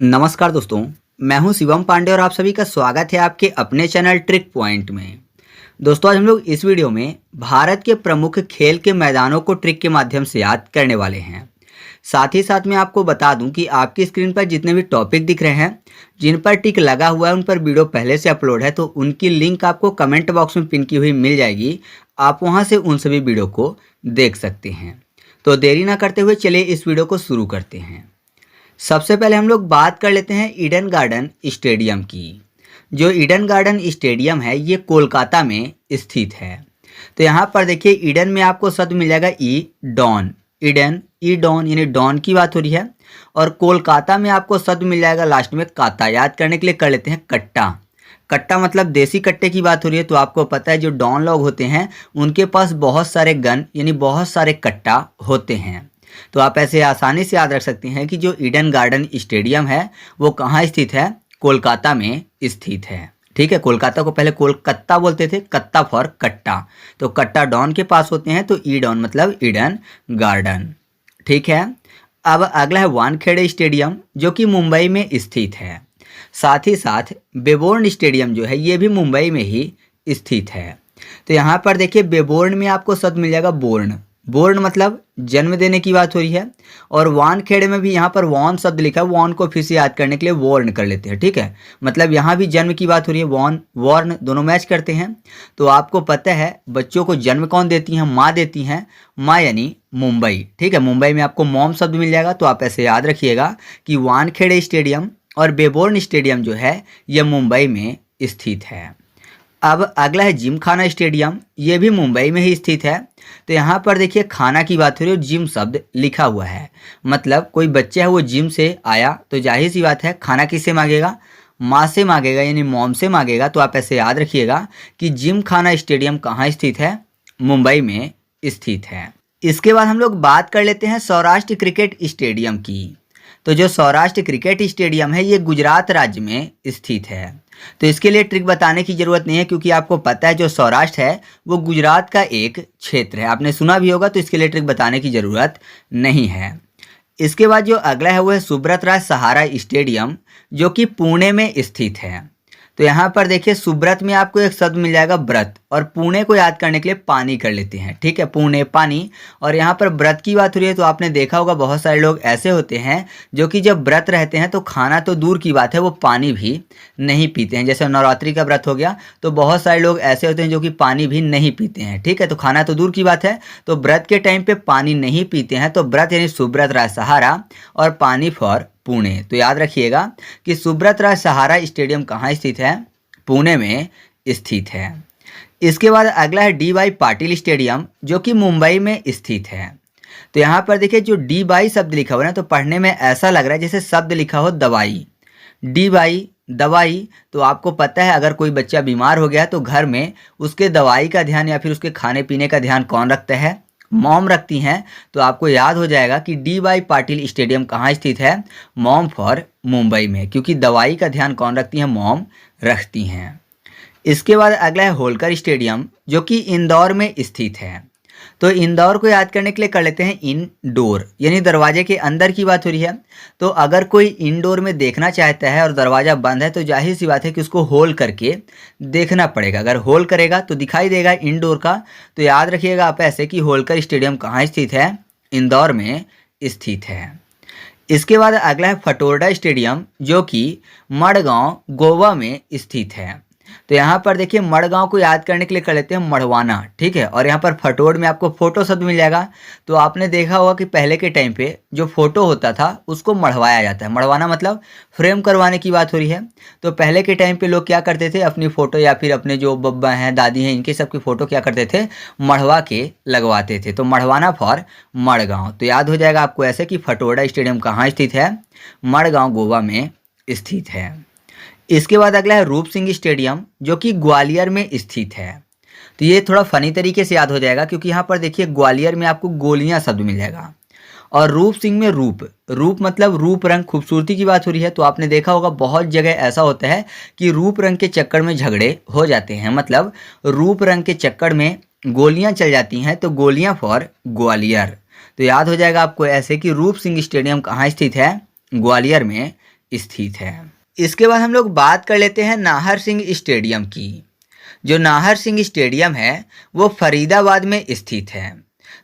नमस्कार दोस्तों, मैं हूं शिवम पांडे और आप सभी का स्वागत है आपके अपने चैनल ट्रिक पॉइंट में। दोस्तों, आज हम लोग इस वीडियो में भारत के प्रमुख खेल के मैदानों को ट्रिक के माध्यम से याद करने वाले हैं। साथ ही साथ मैं आपको बता दूं कि आपकी स्क्रीन पर जितने भी टॉपिक दिख रहे हैं, जिन पर टिक लगा हुआ है, उन पर वीडियो पहले से अपलोड है, तो उनकी लिंक आपको कमेंट बॉक्स में पिन की हुई मिल जाएगी। आप वहाँ से उन सभी वीडियो को देख सकते हैं। तो देरी ना करते हुए चलिए इस वीडियो को शुरू करते हैं। सबसे पहले हम लोग बात कर लेते हैं ईडन गार्डन स्टेडियम की। जो ईडन गार्डन स्टेडियम है ये कोलकाता में स्थित है। तो यहाँ पर देखिए, ईडन में आपको शब्द मिल जाएगा ई डॉन, ईडन ई डॉन यानी डॉन की बात हो रही है। और कोलकाता में आपको शब्द मिल जाएगा लास्ट में काता। याद करने के लिए कर लेते हैं कट्टा। कट्टा मतलब देसी कट्टे की बात हो रही है। तो आपको पता है जो डॉन लोग होते हैं उनके पास बहुत सारे गन यानी बहुत सारे कट्टा होते हैं। तो आप ऐसे आसानी से याद रख सकते हैं कि जो ईडन गार्डन स्टेडियम है वो कहाँ स्थित है, कोलकाता में स्थित है। ठीक है, कोलकाता को पहले कोलकाता बोलते थे, कत्ता फॉर कट्टा। तो कट्टा डॉन के पास होते हैं, तो ई डॉन मतलब ईडन गार्डन। ठीक है, अब अगला है वानखेड़े स्टेडियम जो कि मुंबई में स्थित है। साथ ही साथ बेबोर्न स्टेडियम जो है ये भी मुंबई में ही स्थित है। तो यहाँ पर देखिए, बेबोर्न में आपको शब्द मिल जाएगा बोर्न। बोर्न मतलब जन्म देने की बात हो रही है। और वानखेड़े में भी यहाँ पर वॉन शब्द लिखा है। वॉन को फिर से याद करने के लिए वॉर्न कर लेते हैं। ठीक है, मतलब यहाँ भी जन्म की बात हो रही है। वॉन वॉर्न दोनों मैच करते हैं। तो आपको पता है बच्चों को जन्म कौन देती हैं, माँ देती हैं। माँ यानी मुंबई। ठीक है, मुंबई में आपको मॉम शब्द मिल जाएगा। तो आप ऐसे याद रखिएगा कि वानखेड़े स्टेडियम और बेबोर्न स्टेडियम जो है यह मुंबई में स्थित है। अब अगला है जिम खाना स्टेडियम, ये भी मुंबई में ही स्थित है। तो यहाँ पर देखिए, खाना की बात हो रही है और जिम शब्द लिखा हुआ है। मतलब कोई बच्चा है वो जिम से आया तो जाहिर सी बात है खाना किससे मांगेगा, माँ से मांगेगा यानी मॉम से मांगेगा। तो आप ऐसे याद रखिएगा कि जिम खाना स्टेडियम कहाँ स्थित है, मुंबई में स्थित है। इसके बाद हम लोग बात कर लेते हैं सौराष्ट्र क्रिकेट स्टेडियम की। तो जो सौराष्ट्र क्रिकेट स्टेडियम है ये गुजरात राज्य में स्थित है। तो इसके लिए ट्रिक बताने की ज़रूरत नहीं है, क्योंकि आपको पता है जो सौराष्ट्र है वो गुजरात का एक क्षेत्र है। आपने सुना भी होगा, तो इसके लिए ट्रिक बताने की ज़रूरत नहीं है। इसके बाद जो अगला है वो है सुब्रत राज सहारा स्टेडियम जो कि पुणे में स्थित है। तो यहाँ पर देखिए, सुब्रत में आपको एक शब्द मिल जाएगा व्रत, और पुणे को याद करने के लिए पानी कर लेते हैं। ठीक है, पुणे पानी। और यहाँ पर व्रत की बात हो रही है। तो आपने देखा होगा बहुत सारे लोग ऐसे होते हैं जो कि जब व्रत रहते हैं तो खाना तो दूर की बात है, वो पानी भी नहीं पीते हैं। जैसे नवरात्रि का व्रत हो गया, तो बहुत सारे लोग ऐसे होते हैं जो कि पानी भी नहीं पीते हैं। ठीक है, तो खाना तो दूर की बात है, तो व्रत के टाइम पे पानी नहीं पीते हैं। तो व्रत यानी सुब्रत राज सहारा और पानी फॉर पुणे। तो याद रखिएगा कि सुब्रत राज सहारा स्टेडियम कहाँ स्थित है, पुणे में स्थित है। इसके बाद अगला है डी वाई पाटिल स्टेडियम जो कि मुंबई में स्थित है। तो यहाँ पर देखिए, जो डी वाई शब्द लिखा हुआ है ना, तो पढ़ने में ऐसा लग रहा है जैसे शब्द लिखा हो दवाई, डी वाई दवाई। तो आपको पता है अगर कोई बच्चा बीमार हो गया तो घर में उसके दवाई का ध्यान या फिर उसके खाने पीने का ध्यान कौन रखता है, मॉम रखती हैं। तो आपको याद हो जाएगा कि डी वाई पाटिल स्टेडियम कहाँ स्थित है, मॉम फॉर मुंबई में, क्योंकि दवाई का ध्यान कौन रखती हैं, मॉम रखती हैं। इसके बाद अगला है होलकर स्टेडियम जो कि इंदौर में स्थित है। तो इंदौर को याद करने के लिए कर लेते हैं इनडोर, यानी दरवाजे के अंदर की बात हो रही है। तो अगर कोई इंडोर में देखना चाहता है और दरवाज़ा बंद है तो जाहिर सी बात है कि उसको होल करके देखना पड़ेगा। अगर होल करेगा तो दिखाई देगा इंडोर का। तो याद रखिएगा आप ऐसे कि होलकर स्टेडियम कहाँ स्थित है, इंदौर में स्थित है। इसके बाद अगला है फटोरडा स्टेडियम जो कि मडगांव गोवा में स्थित है। तो यहाँ पर देखिए, मडगांव को याद करने के लिए कर लेते हैं मड़वाना। ठीक है, और यहाँ पर फटोड़ में आपको फोटो शब्द मिल जाएगा। तो आपने देखा होगा कि पहले के टाइम पे जो फोटो होता था उसको मढ़वाया जाता है। मढ़वाना मतलब फ्रेम करवाने की बात हो रही है। तो पहले के टाइम पे लोग क्या करते थे, अपनी फ़ोटो या फिर अपने जो बब्बा हैं दादी हैं इनके सबकी फ़ोटो क्या करते थे, मढ़वा के लगवाते थे। तो मढ़वाना फॉर मड़गांव। तो याद हो जाएगा आपको ऐसे कि फटोड़ा स्टेडियम कहाँ स्थित है, मड़गांव गोवा में स्थित है। इसके बाद अगला है रूप सिंह स्टेडियम जो कि ग्वालियर में स्थित है। तो ये थोड़ा फनी तरीके से याद हो जाएगा, क्योंकि यहाँ पर देखिए ग्वालियर में आपको गोलियां शब्द मिल जाएगा और रूप सिंह में रूप, रूप मतलब रूप रंग खूबसूरती की बात हो रही है। तो आपने देखा होगा बहुत जगह ऐसा होता है कि रूप रंग के चक्कर में झगड़े हो जाते हैं, मतलब रूप रंग के चक्कर में गोलियां चल जाती हैं। तो गोलियां फॉर ग्वालियर। तो याद हो जाएगा आपको ऐसे कि रूप सिंह स्टेडियम कहाँ स्थित है, ग्वालियर में स्थित है। इसके बाद हम लोग बात कर लेते हैं नाहर सिंह स्टेडियम की। जो नाहर सिंह स्टेडियम है वो फरीदाबाद में स्थित है।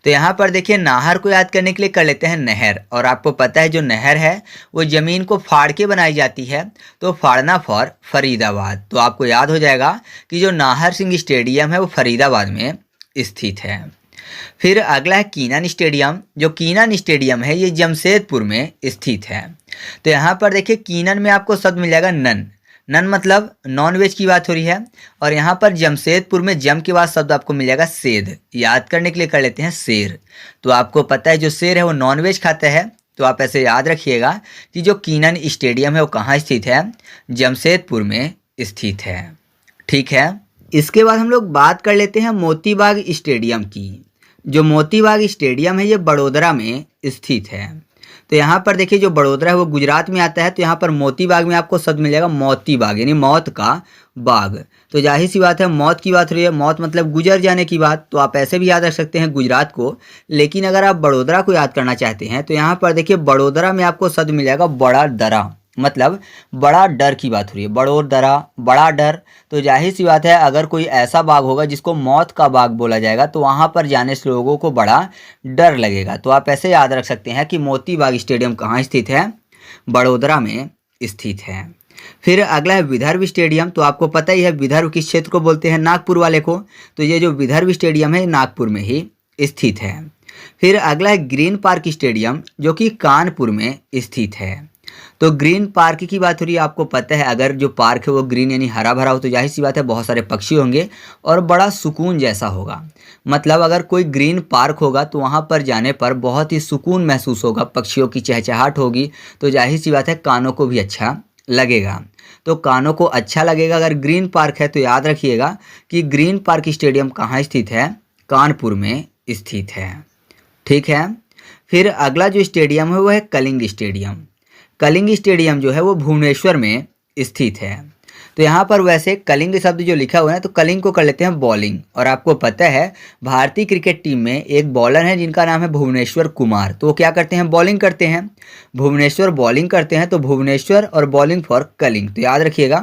तो यहाँ पर देखिए नाहर को याद करने के लिए कर लेते हैं नहर, और आपको पता है जो नहर है वो ज़मीन को फाड़ के बनाई जाती है, तो फाड़ना फॉर फरीदाबाद। तो आपको याद हो जाएगा कि जो नाहर सिंह स्टेडियम है वो फरीदाबाद में स्थित है। फिर अगला है कीनन स्टेडियम। जो कीनन स्टेडियम है ये जमशेदपुर में स्थित है। तो यहाँ पर देखिए कीनन में आपको शब्द मिल जाएगा नन। नन मतलब नॉन वेज की बात हो रही है, और यहाँ पर जमशेदपुर में जम के बाद शब्द आपको मिल जाएगा सेद। याद करने के लिए कर लेते हैं शेर। तो आपको पता है जो शेर है वो नॉन वेज खाता है, तो आप ऐसे याद रखिएगा कि जो कीनन स्टेडियम है वो कहाँ स्थित है, जमशेदपुर में स्थित है। ठीक है। इसके बाद हम लोग बात कर लेते हैं मोतीबाग स्टेडियम की। जो मोतीबाग स्टेडियम है ये बड़ोदरा में स्थित है। तो यहाँ पर देखिए जो बड़ोदरा है वो गुजरात में आता है, तो यहाँ पर मोतीबाग में आपको शब्द मिल जाएगा मोती बाग, यानी मौत का बाग। तो जाहिर सी बात है मौत की बात हो रही है, मौत मतलब गुजर जाने की बात, तो आप ऐसे भी याद रख सकते हैं गुजरात को। लेकिन अगर आप बड़ोदरा को याद करना चाहते हैं तो यहाँ पर देखिए बड़ोदरा में आपको शब्द मिल जाएगा बड़ा दरा, मतलब बड़ा डर की बात हो रही है, बड़ोदरा बड़ा डर। तो जाहिर सी बात है अगर कोई ऐसा बाग होगा जिसको मौत का बाग बोला जाएगा तो वहाँ पर जाने से लोगों को बड़ा डर लगेगा। तो आप ऐसे याद रख सकते हैं कि मोती बाग स्टेडियम कहाँ स्थित है, बड़ोदरा में स्थित है। फिर अगला है विदर्भ स्टेडियम। तो आपको पता ही है विदर्भ किस क्षेत्र को बोलते हैं, नागपुर वाले को। तो ये जो विदर्भ स्टेडियम है नागपुर में ही स्थित है। फिर अगला है ग्रीन पार्क स्टेडियम जो कि कानपुर में स्थित है। तो ग्रीन पार्क की बात हो रही है, आपको पता है अगर जो पार्क है वो ग्रीन यानी हरा भरा हो तो जाहिर सी बात है बहुत सारे पक्षी होंगे और बड़ा सुकून जैसा होगा। मतलब अगर कोई ग्रीन पार्क होगा तो वहाँ पर जाने पर बहुत ही सुकून महसूस होगा, पक्षियों की चहचहाट होगी, तो जाहिर सी बात है कानों को भी अच्छा लगेगा। तो कानों को अच्छा लगेगा अगर ग्रीन पार्क है, तो याद रखिएगा कि ग्रीन पार्क स्टेडियम कहाँ स्थित है, कानपुर में स्थित है। ठीक है। फिर अगला जो स्टेडियम है वो है कलिंग स्टेडियम। कलिंग स्टेडियम जो है वो भुवनेश्वर में स्थित है। तो यहाँ पर वैसे कलिंग शब्द जो लिखा हुआ है तो कलिंग को कर लेते हैं बॉलिंग। और आपको पता है भारतीय क्रिकेट टीम में एक बॉलर है जिनका नाम है भुवनेश्वर कुमार, तो वो क्या करते हैं, बॉलिंग करते हैं। भुवनेश्वर बॉलिंग करते हैं, तो भुवनेश्वर और बॉलिंग फॉर कलिंग। तो याद रखिएगा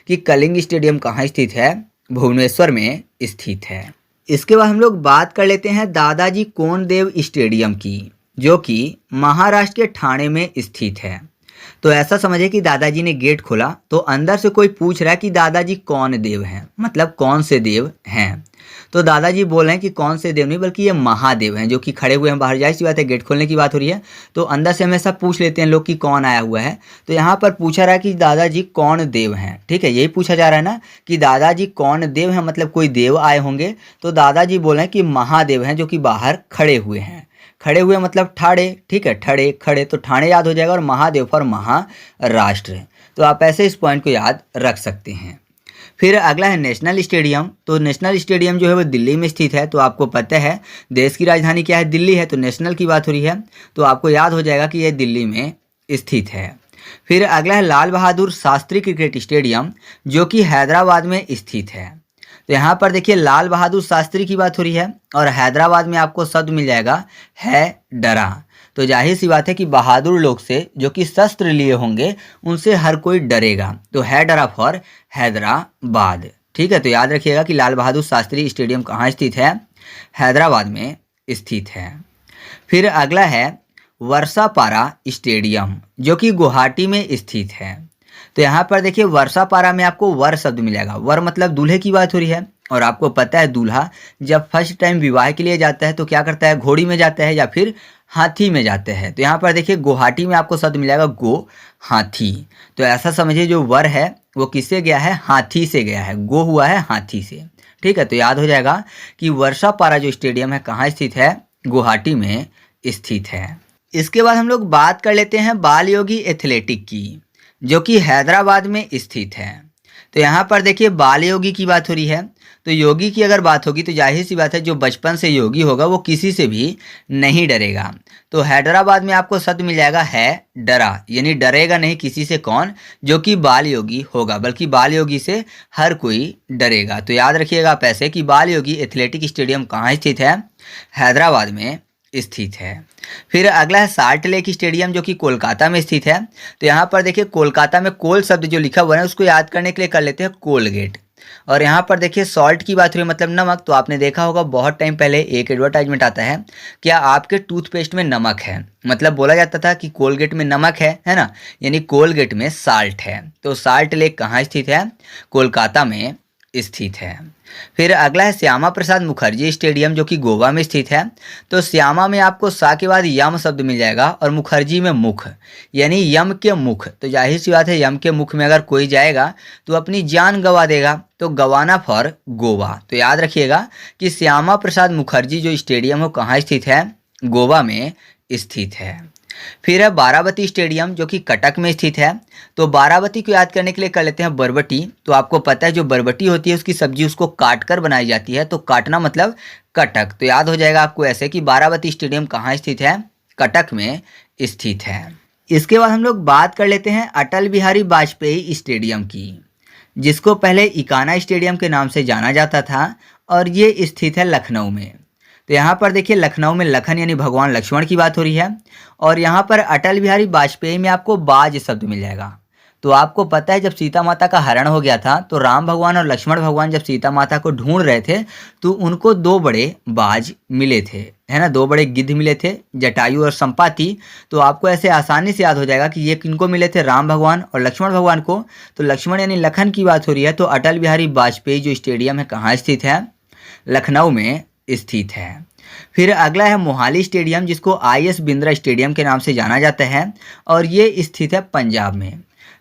कि कलिंग स्टेडियम कहाँ स्थित है, भुवनेश्वर में स्थित है। इसके बाद हम लोग बात कर लेते हैं दादाजी कोंडदेव स्टेडियम की, जो कि महाराष्ट्र के ठाणे में स्थित है। तो ऐसा समझिए कि दादाजी ने गेट खोला तो अंदर से कोई पूछ रहा है कि दादाजी कौन देव हैं, मतलब कौन से देव हैं। तो दादाजी बोल रहे हैं कि कौन से देव नहीं बल्कि ये महादेव हैं जो कि खड़े हुए हैं बाहर। जाहिर सी बात है गेट खोलने की बात हो रही है, तो अंदर से हमेशा पूछ लेते हैं लोग कि कौन आया हुआ है। तो यहाँ पर पूछा रहा है कि दादाजी कौन देव हैं। ठीक है, यही पूछा जा रहा है ना कि दादाजी कौन देव हैं, मतलब कोई देव आए होंगे। तो दादाजी बोल रहे हैं कि महादेव हैं जो कि बाहर खड़े हुए हैं। खड़े हुए मतलब ठाड़े। ठीक है, ठड़े खड़े, तो ठाणे याद हो जाएगा और महादेव फॉर महाराष्ट्र। तो आप ऐसे इस पॉइंट को याद रख सकते हैं। फिर अगला है नेशनल स्टेडियम। तो नेशनल स्टेडियम जो है वो दिल्ली में स्थित है। तो आपको पता है देश की राजधानी क्या है, दिल्ली है, तो नेशनल की बात हो रही है तो आपको याद हो जाएगा कि यह दिल्ली में स्थित है। फिर अगला है लाल बहादुर शास्त्री क्रिकेट स्टेडियम जो कि हैदराबाद में स्थित है। तो यहाँ पर देखिए लाल बहादुर शास्त्री की बात हो रही है और हैदराबाद में आपको शब्द मिल जाएगा है डरा। तो जाहिर सी बात है कि बहादुर लोग से जो कि शस्त्र लिए होंगे उनसे हर कोई डरेगा। तो है डरा फॉर हैदराबाद। ठीक है, तो याद रखिएगा कि लाल बहादुर शास्त्री स्टेडियम कहाँ स्थित है, हैदराबाद में स्थित है। फिर अगला है वर्षापारा स्टेडियम जो कि गुवाहाटी में स्थित है। तो यहाँ पर देखिए वर्षापारा में आपको वर शब्द मिलेगा। वर मतलब दूल्हे की बात हो रही है, और आपको पता है दूल्हा जब फर्स्ट टाइम विवाह के लिए जाता है तो क्या करता है, घोड़ी में जाता है या फिर हाथी में जाते हैं। तो यहाँ पर देखिए गुवाहाटी में आपको शब्द मिलेगा गो हाथी। तो ऐसा समझिए जो वर है वो किससे गया है, हाथी से गया है, गो हुआ है हाथी से। ठीक है, तो याद हो जाएगा कि वर्षापारा जो स्टेडियम है कहाँ स्थित है, गुवाहाटी में स्थित है। इसके बाद हम लोग बात कर लेते हैं बाल योगी एथलेटिक की जो कि हैदराबाद में स्थित है। तो यहाँ पर देखिए बाल योगी की बात हो रही है। तो योगी की अगर बात होगी तो जाहिर सी बात है जो बचपन से योगी होगा वो किसी से भी नहीं डरेगा। तो हैदराबाद में आपको शब्द मिल जाएगा है डरा, यानी डरेगा नहीं किसी से कौन, जो कि बाल योगी होगा, बल्कि बाल योगी से हर कोई डरेगा। तो याद रखिएगा आप ऐसे कि बाल योगी एथलेटिक स्टेडियम कहाँ स्थित है, हैदराबाद में स्थित है। फिर अगला है साल्ट लेक स्टेडियम जो कि कोलकाता में स्थित है। तो यहाँ पर देखिए कोलकाता में कोल शब्द जो लिखा हुआ है उसको याद करने के लिए कर लेते हैं कोलगेट। और यहाँ पर देखिए सॉल्ट की बात हुई मतलब नमक, तो आपने देखा होगा बहुत टाइम पहले एक एडवर्टाइजमेंट आता है, क्या आपके टूथपेस्ट में नमक है, मतलब बोला जाता था कि कोलगेट में नमक है ना, यानी कोलगेट में साल्ट है। तो साल्ट लेक कहाँ स्थित है? कोलकाता में स्थित है। फिर अगला है श्यामा प्रसाद मुखर्जी स्टेडियम जो कि गोवा में स्थित है। तो श्यामा में आपको सा के बाद यम शब्द मिल जाएगा और मुखर्जी में मुख, यानी यम के मुख। तो जाहिर सी बात है यम के मुख में अगर कोई जाएगा तो अपनी जान गंवा देगा, तो गवाना फॉर गोवा। तो याद रखिएगा कि श्यामा प्रसाद मुखर्जी जो स्टेडियम है कहाँ स्थित है? गोवा में स्थित है। फिर है बाराबती स्टेडियम जो कि कटक में स्थित है। तो बाराबती को याद करने के लिए कर लेते हैं बरबटी। तो आपको पता है जो बरबटी होती है उसकी सब्जी उसको काट कर बनाई जाती है, तो काटना मतलब कटक। तो याद हो जाएगा आपको ऐसे कि बाराबती स्टेडियम कहाँ स्थित है? कटक में स्थित है। इसके बाद हम लोग बात कर लेते हैं अटल बिहारी वाजपेयी स्टेडियम की, जिसको पहले इकाना स्टेडियम के नाम से जाना जाता था और ये स्थित है लखनऊ में। तो यहाँ पर देखिए लखनऊ में लखन यानी भगवान लक्ष्मण की बात हो रही है। और यहाँ पर अटल बिहारी वाजपेयी में आपको बाज शब्द मिल जाएगा। तो आपको पता है जब सीता माता का हरण हो गया था तो राम भगवान और लक्ष्मण भगवान जब सीता माता को ढूंढ रहे थे तो उनको दो बड़े बाज मिले थे, है ना, दो बड़े गिद्ध मिले थे, जटायु और संपाति। तो आपको ऐसे आसानी से याद हो जाएगा कि ये किनको मिले थे? राम भगवान और लक्ष्मण भगवान को। तो लक्ष्मण यानी लखन की बात हो रही है। तो अटल बिहारी वाजपेयी जो स्टेडियम है कहाँ स्थित है? लखनऊ में स्थित है। फिर अगला है मोहाली स्टेडियम जिसको IS बिंद्रा स्टेडियम के नाम से जाना जाता है और ये स्थित है पंजाब में।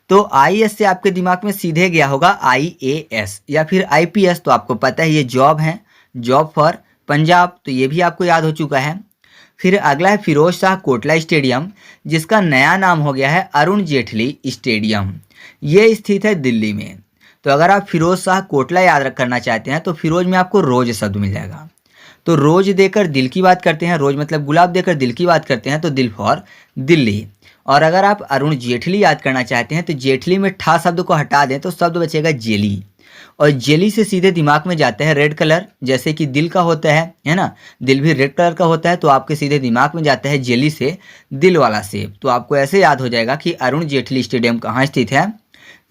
तो IS से आपके दिमाग में सीधे गया होगा IAS या फिर IPS। तो आपको पता है ये जॉब है, जॉब फॉर पंजाब, तो ये भी आपको याद हो चुका है। फिर अगला है फिरोज शाह कोटला स्टेडियम जिसका नया नाम हो गया है अरुण जेटली स्टेडियम। ये स्थित है दिल्ली में। तो अगर आप फिरोज शाह कोटला याद करना चाहते हैं तो फिरोज में आपको रोज शब्द मिल जाएगा। तो रोज देकर दिल की बात करते हैं, रोज मतलब गुलाब देकर दिल की बात करते हैं, तो दिल फॉर दिल्ली। और अगर आप अरुण जेटली याद करना चाहते हैं तो जेटली में ठा शब्द को हटा दें तो शब्द बचेगा जेली। और जेली से सीधे दिमाग में जाता है रेड कलर, जैसे कि दिल का होता है ना, दिल भी रेड कलर का होता है। तो आपके सीधे दिमाग में जाता है जेली से दिल वाला शेप। तो आपको ऐसे याद हो जाएगा कि अरुण जेटली स्टेडियम कहाँ स्थित है?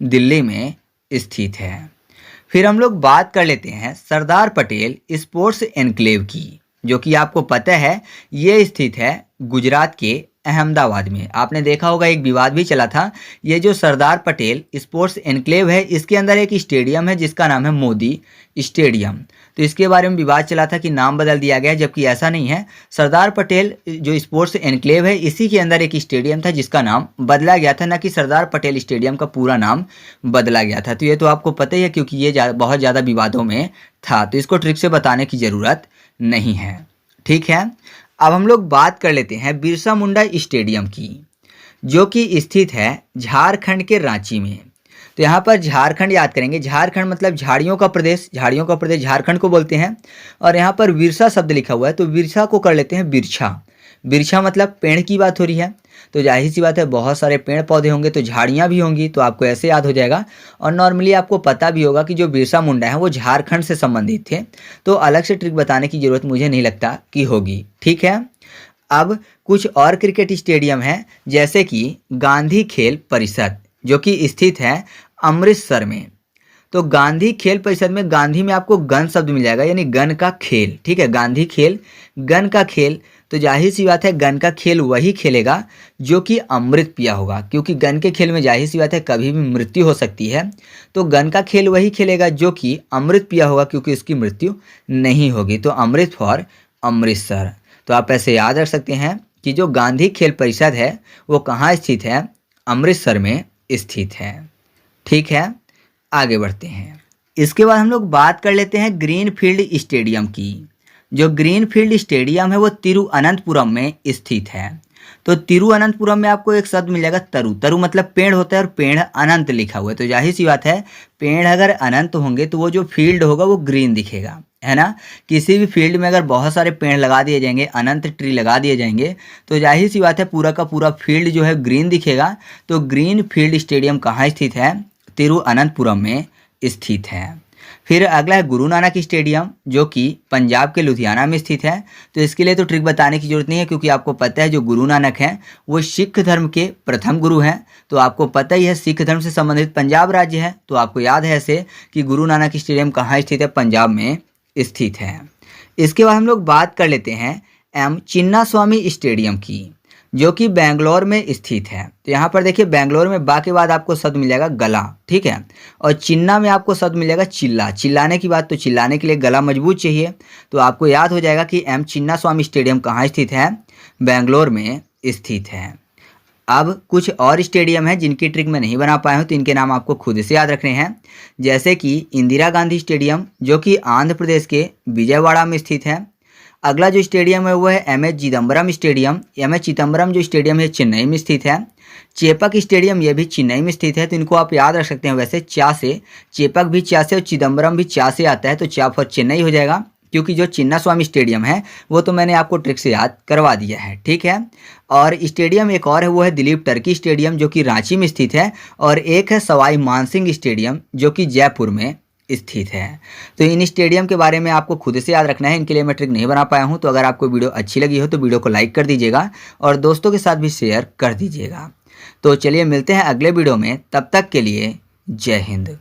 दिल्ली में स्थित है। फिर हम लोग बात कर लेते हैं सरदार पटेल स्पोर्ट्स एनक्लेव की, जो कि आपको पता है ये स्थित है गुजरात के अहमदाबाद में। आपने देखा होगा एक विवाद भी चला था। ये जो सरदार पटेल स्पोर्ट्स एनक्लेव है इसके अंदर एक स्टेडियम है जिसका नाम है मोदी स्टेडियम। तो इसके बारे में विवाद चला था कि नाम बदल दिया गया, जबकि ऐसा नहीं है। सरदार पटेल जो स्पोर्ट्स एनक्लेव है इसी के अंदर एक स्टेडियम था जिसका नाम बदला गया था, ना कि सरदार पटेल स्टेडियम का पूरा नाम बदला गया था। तो ये तो आपको पता ही है क्योंकि ये बहुत ज़्यादा विवादों में था, तो इसको ट्रिक से बताने की ज़रूरत नहीं है। ठीक है, अब हम लोग बात कर लेते हैं बिरसा मुंडा स्टेडियम की, जो कि स्थित है झारखंड के रांची में। तो यहाँ पर झारखंड याद करेंगे। झारखंड मतलब झाड़ियों का प्रदेश, झाड़ियों का प्रदेश झारखंड को बोलते हैं। और यहाँ पर बिरसा शब्द लिखा हुआ है तो बिरसा को कर लेते हैं बिरछा। बिरछा मतलब पेड़ की बात हो रही है। तो जाहिर सी बात है बहुत सारे पेड़ पौधे होंगे तो झाड़ियाँ भी होंगी, तो आपको ऐसे याद हो जाएगा। और नॉर्मली आपको पता भी होगा कि जो बिरसा मुंडा है वो झारखंड से संबंधित थे, तो अलग से ट्रिक बताने की ज़रूरत मुझे नहीं लगता कि होगी। ठीक है, अब कुछ और क्रिकेट स्टेडियम है जैसे कि गांधी खेल परिषद जो कि स्थित है अमृतसर में। तो गांधी खेल परिषद में गांधी में आपको गन शब्द मिल जाएगा, यानी गन का खेल। ठीक है, गांधी खेल, गन का खेल। तो जाहिर सी बात है गन का खेल वही खेलेगा जो कि अमृत पिया होगा, क्योंकि गन के खेल में जाहिर सी बात है कभी भी मृत्यु हो सकती है। तो गन का खेल वही खेलेगा जो कि अमृत पिया होगा, क्योंकि उसकी मृत्यु नहीं होगी। तो अमृत फॉर अमृतसर। तो आप ऐसे याद रख सकते हैं कि जो गांधी खेल परिषद है वो कहाँ स्थित है? अमृतसर में स्थित है। ठीक है, आगे बढ़ते हैं। इसके बाद हम लोग बात कर लेते हैं ग्रीन फील्ड स्टेडियम की। जो ग्रीन फील्ड स्टेडियम है वो तिरुअनंतपुरम में स्थित है। तो तिरुअनंतपुरम में आपको एक शब्द मिल जाएगा तरु। तरु मतलब पेड़ होता है और पेड़ अनंत लिखा हुआ है। तो जाहिर सी बात है पेड़ अगर अनंत होंगे तो वो जो फील्ड होगा वो ग्रीन दिखेगा, है ना। किसी भी फील्ड में अगर बहुत सारे पेड़ लगा दिए जाएंगे, अनंत ट्री लगा दिए जाएंगे, तो जाहिर सी बात है पूरा का पूरा फील्ड जो है ग्रीन दिखेगा। तो ग्रीन फील्ड स्टेडियम कहाँ स्थित है? तिरुअनंतपुरम में स्थित है। फिर अगला है गुरु नानक स्टेडियम, जो कि पंजाब के लुधियाना में स्थित है। तो इसके लिए तो ट्रिक बताने की जरूरत नहीं है, क्योंकि आपको पता है जो गुरु नानक हैं वो सिख धर्म के प्रथम गुरु हैं। तो आपको पता ही है सिख धर्म से संबंधित पंजाब राज्य है, तो आपको याद है ऐसे कि गुरु नानक स्टेडियम कहाँ स्थित है, पंजाब में स्थित है। इसके बाद हम लोग बात कर लेते हैं एम चिन्नास्वामी स्टेडियम की, जो कि बेंगलोर में स्थित है। तो यहाँ पर देखिए बेंगलोर में बा के बाद आपको शब्द मिलेगा गला, ठीक है, और चिन्ना में आपको शब्द मिलेगा चिल्ला। चिल्लाने की बात, तो चिल्लाने के लिए गला मजबूत चाहिए। तो आपको याद हो जाएगा कि एम चिन्नास्वामी स्टेडियम कहाँ स्थित है, बेंगलोर में स्थित है। अब कुछ और स्टेडियम है जिनकी ट्रिक मैं नहीं बना पाया हूँ, तो इनके नाम आपको खुद से याद रखने हैं। जैसे कि इंदिरा गांधी स्टेडियम, जो कि आंध्र प्रदेश के विजयवाड़ा में स्थित है। अगला जो स्टेडियम है वो है M H Chidambaram stadium. M H Chidambaram जो स्टेडियम है चेन्नई में स्थित है। चेपक स्टेडियम ये भी चेन्नई में स्थित है। तो इनको आप याद रख सकते हैं। वैसे चा से चेपक भी चा से और चिदम्बरम भी चा से आता है, तो चा फॉर चेन्नई हो जाएगा। क्योंकि जो चिन्नास्वामी स्टेडियम है वो तो मैंने आपको ट्रिक से याद करवा दिया है, ठीक है। और स्टेडियम एक और है, वो है दिलीप टर्की स्टेडियम, जो कि रांची में स्थित है। और एक है सवाई मानसिंह स्टेडियम, जो कि जयपुर में स्थित है। तो इन स्टेडियम के बारे में आपको खुद से याद रखना है। इनके लिए मैं ट्रिक नहीं बना पाया हूँ। तो अगर आपको वीडियो अच्छी लगी हो तो वीडियो को लाइक कर दीजिएगा और दोस्तों के साथ भी शेयर कर दीजिएगा। तो चलिए मिलते हैं अगले वीडियो में, तब तक के लिए जय हिंद।